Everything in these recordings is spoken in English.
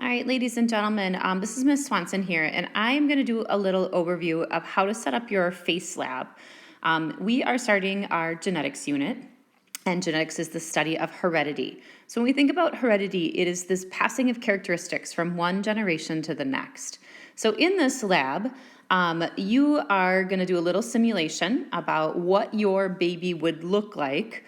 All right, ladies and gentlemen, this is Ms. Swanson here, and I am going to do a little overview of how to set up your FACE lab. We are starting our genetics unit, and genetics is the study of heredity. So when we think about heredity, it is this passing of characteristics from one generation to the next. So in this lab, you are going to do a little simulation about what your baby would look like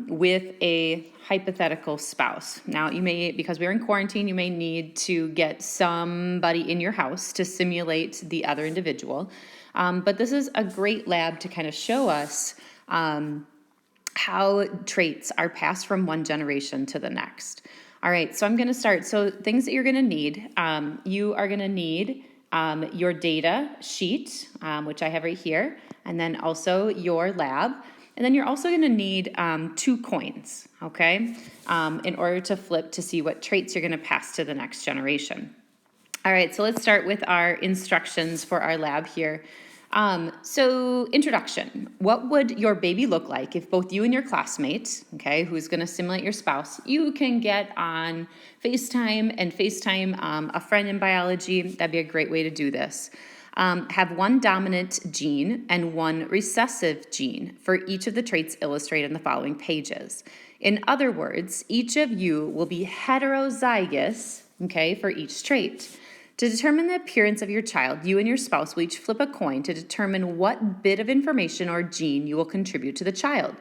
with a hypothetical spouse. Now, you may, because we're in quarantine, you may need to get somebody in your house to simulate the other individual. But this is a great lab to kind of show us how traits are passed from one generation to the next. All right, so I'm going to start. So things that you're going to need, you are going to need your data sheet, which I have right here, and then also your lab. And then you're also going to need 2 coins, okay, in order to flip to see what traits you're going to pass to the next generation. All right, so let's start with our instructions for our lab here. So introduction, what would your baby look like if both you and your classmate, okay, who's going to simulate your spouse, you can get on FaceTime and FaceTime a friend in biology. That'd be a great way to do this. Have one dominant gene and one recessive gene for each of the traits illustrated in the following pages. In other words, each of you will be heterozygous, okay, for each trait. To determine the appearance of your child, you and your spouse will each flip a coin to determine what bit of information or gene you will contribute to the child.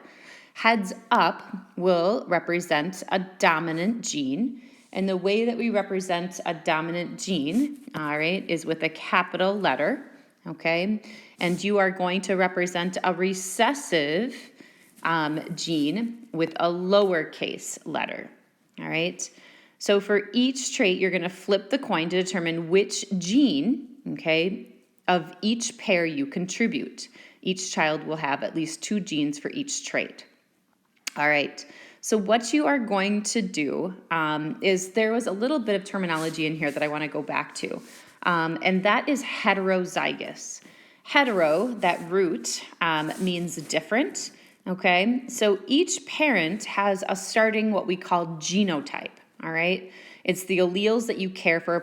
Heads up will represent a dominant gene. And the way that we represent a dominant gene, all right, is with a capital letter, okay? And you are going to represent a recessive gene with a lowercase letter, all right? So for each trait, you're going to flip the coin to determine which gene, okay, of each pair you contribute. Each child will have at least 2 genes for each trait. All right. So what you are going to do is there was a little bit of terminology in here that I want to go back to, and that is heterozygous. Hetero, that root, means different, okay? So each parent has a starting what we call genotype, all right? It's the alleles that you carry for a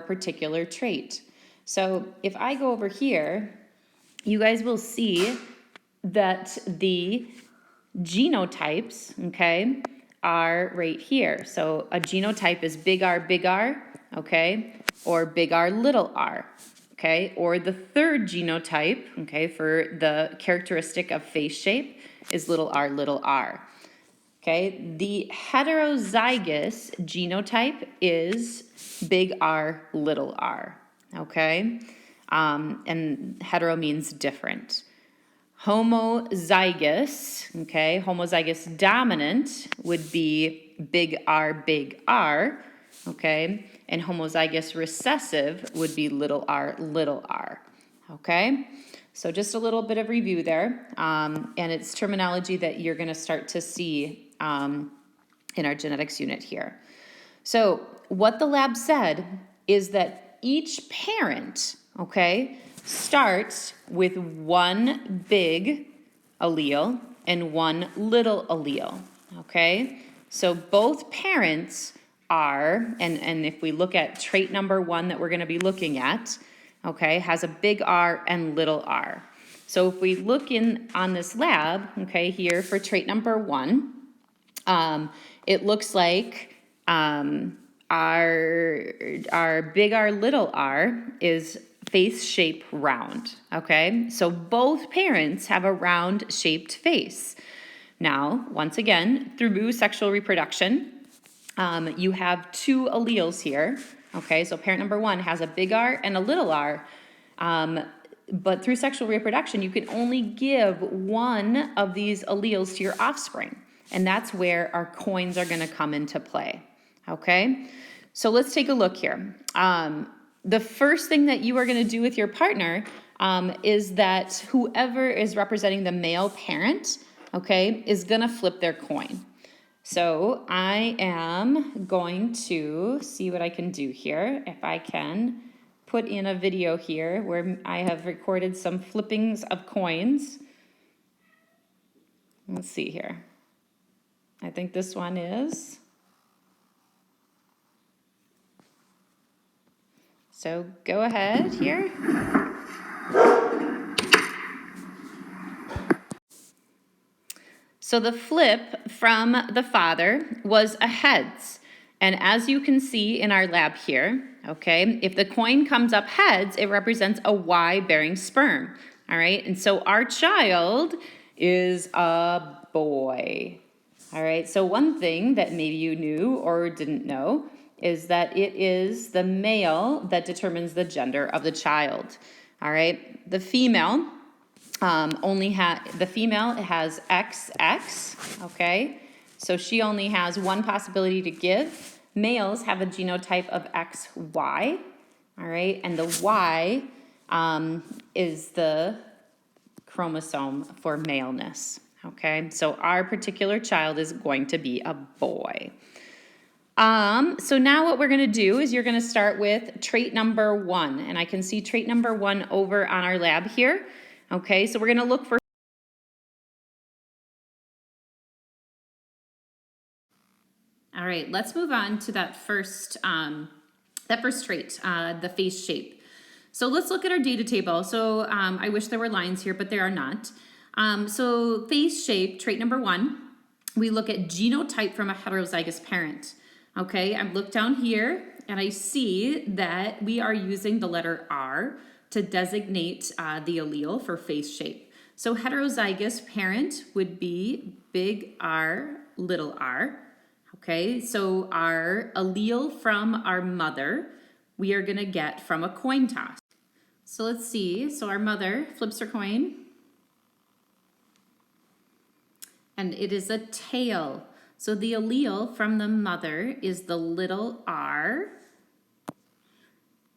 particular trait. So if I go over here, you guys will see that the genotypes, okay, are right here. So a genotype is big R, okay, or big R, little r, okay, or the third genotype, okay, for the characteristic of face shape is little r, okay. The heterozygous genotype is big R, little r, okay, and hetero means different. Homozygous, okay, homozygous dominant would be big R, okay, and homozygous recessive would be little r, okay? So just a little bit of review there, and it's terminology that you're going to start to see in our genetics unit here. So what the lab said is that each parent, okay, starts with one big allele and one little allele, okay? So both parents are, and if we look at trait number 1 that we're going to be looking at, okay, has a big R and little r. So if we look in on this lab, okay, here for trait number 1, it looks like our big R, little r is face shape round, okay? So both parents have a round shaped face. Now, once again, through sexual reproduction, you have 2 alleles here, okay? So parent number 1 has a big R and a little r, but through sexual reproduction, you can only give one of these alleles to your offspring, and that's where our coins are gonna come into play, okay? So let's take a look here. The first thing that you are going to do with your partner is that whoever is representing the male parent, okay, is going to flip their coin. So I am going to see what I can do here. If I can put in a video here where I have recorded some flippings of coins. Let's see here. I think this one is So go ahead here. So the flip from the father was a heads. And as you can see in our lab here, okay, if the coin comes up heads, it represents a Y-bearing sperm, all right? And so our child is a boy, all right? So one thing that maybe you knew or didn't know is that it is the male that determines the gender of the child, all right? The female has XX, okay? So she only has one possibility to give. Males have a genotype of XY, all right? And the Y is the chromosome for maleness, okay? So our particular child is going to be a boy. So now what we're gonna do is you're gonna start with trait number 1, and I can see trait number 1 over on our lab here. Okay, so we're gonna look for. All right, let's move on to that first trait, the face shape. So let's look at our data table. So I wish there were lines here, but there are not. So face shape, trait number 1, we look at genotype from a heterozygous parent. Okay, I've looked down here and I see that we are using the letter R to designate the allele for face shape. So heterozygous parent would be big R, little r. Okay, so our allele from our mother, we are gonna get from a coin toss. So let's see, so our mother flips her coin, and it is a tail. So the allele from the mother is the little r.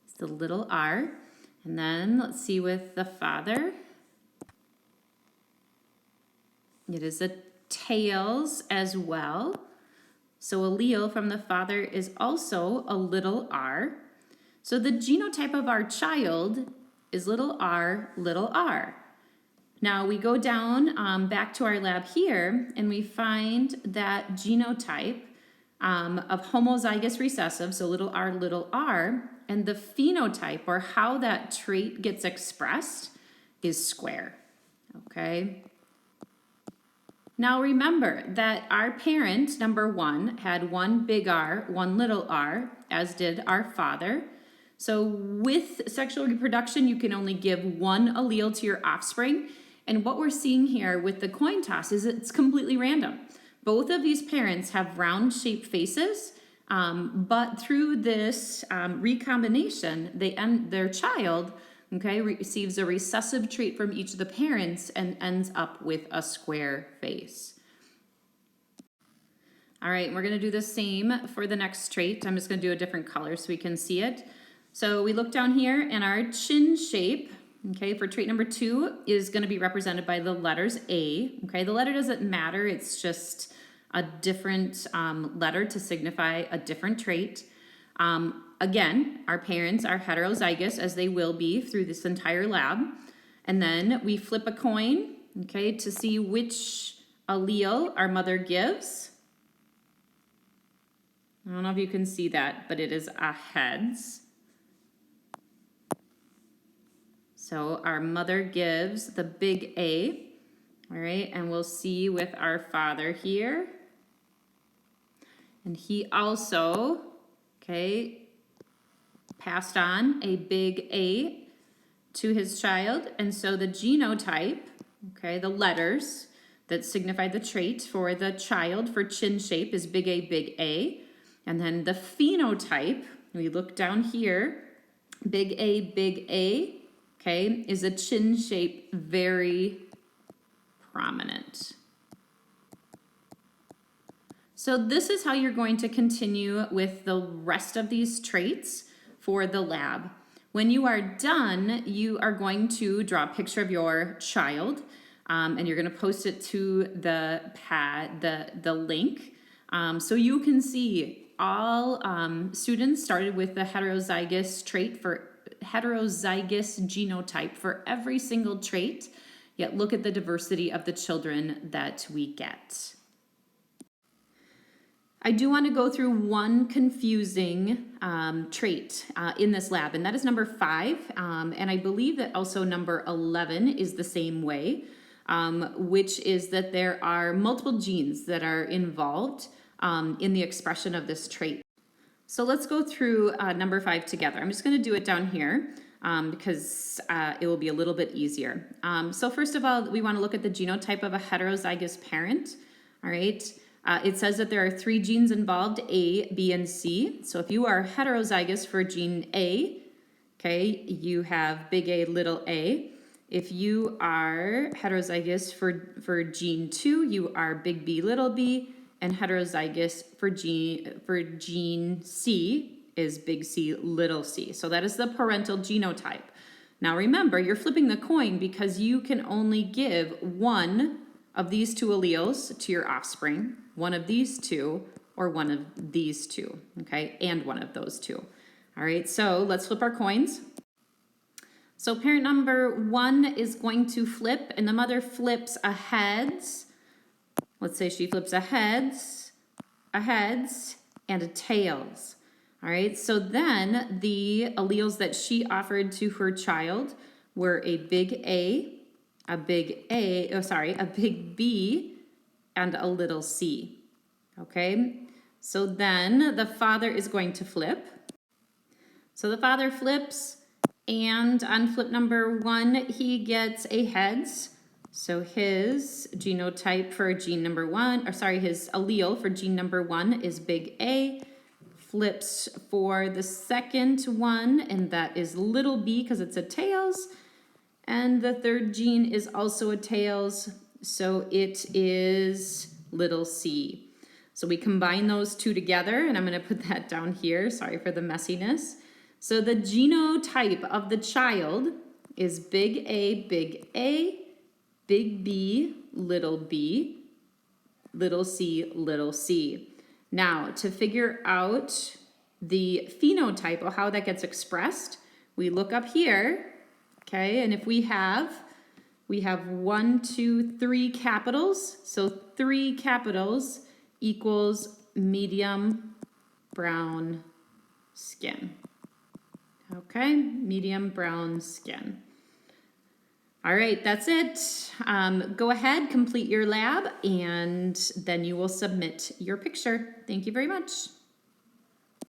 It's the little r. And then let's see with the father. It is a tails as well. So allele from the father is also a little r. So the genotype of our child is little r, little r. Now we go down back to our lab here and we find that genotype of homozygous recessive, so little r, and the phenotype or how that trait gets expressed is square, okay? Now remember that our parent, number 1, had one big R, one little r, as did our father. So with sexual reproduction, you can only give one allele to your offspring. And what we're seeing here with the coin toss is it's completely random. Both of these parents have round-shaped faces, but through this recombination, their child, okay, receives a recessive trait from each of the parents and ends up with a square face. All right, we're gonna do the same for the next trait. I'm just gonna do a different color so we can see it. So we look down here and our chin shape, okay, for trait number 2 is gonna be represented by the letters A, okay? The letter doesn't matter, it's just a different letter to signify a different trait. Again, our parents are heterozygous, as they will be through this entire lab. And then we flip a coin, okay, to see which allele our mother gives. I don't know if you can see that, but it is a heads. So our mother gives the big A, all right, and we'll see with our father here. And he also, okay, passed on a big A to his child. And so the genotype, okay, the letters that signify the trait for the child for chin shape is big A, big A. And then the phenotype, we look down here, big A, okay, is a chin shape very prominent. So this is how you're going to continue with the rest of these traits for the lab. When you are done, you are going to draw a picture of your child and you're going to post it to the pad, the link, so you can see all students started with the heterozygous trait for heterozygous genotype for every single trait, yet look at the diversity of the children that we get. I do want to go through one confusing trait in this lab, and that is number 5. And I believe that also number 11 is the same way, which is that there are multiple genes that are involved in the expression of this trait. So let's go through number 5 together. I'm just going to do it down here because it will be a little bit easier. So first of all, we want to look at the genotype of a heterozygous parent. All right. It says that there are 3 genes involved, A, B, and C. So if you are heterozygous for gene A, okay, you have big A, little a. If you are heterozygous for gene 2, you are big B, little b. And heterozygous for gene C is big C, little c. So that is the parental genotype. Now remember, you're flipping the coin because you can only give one of these 2 alleles to your offspring, one of these 2, or one of these 2, okay, and one of those 2. All right, so let's flip our coins. So parent number 1 is going to flip, and the mother flips a heads. Let's say she flips a heads, and a tails. All right, so then the alleles that she offered to her child were a big A, a big B, and a little c. Okay, so then the father is going to flip. So the father flips, and on flip number 1, he gets a heads. So his genotype for gene number 1, his allele for gene number 1 is big A. Flips for the second one, and that is little b because it's a tails. And the third gene is also a tails, so it is little c. So we combine those 2 together, and I'm going to put that down here. Sorry for the messiness. So the genotype of the child is big A, big B, little c, little c. Now, to figure out the phenotype or how that gets expressed, we look up here, okay, and if we have 1, 2, 3 capitals, so 3 capitals equals medium brown skin. Okay, medium brown skin. All right, that's it. Go ahead, complete your lab, and then you will submit your picture. Thank you very much.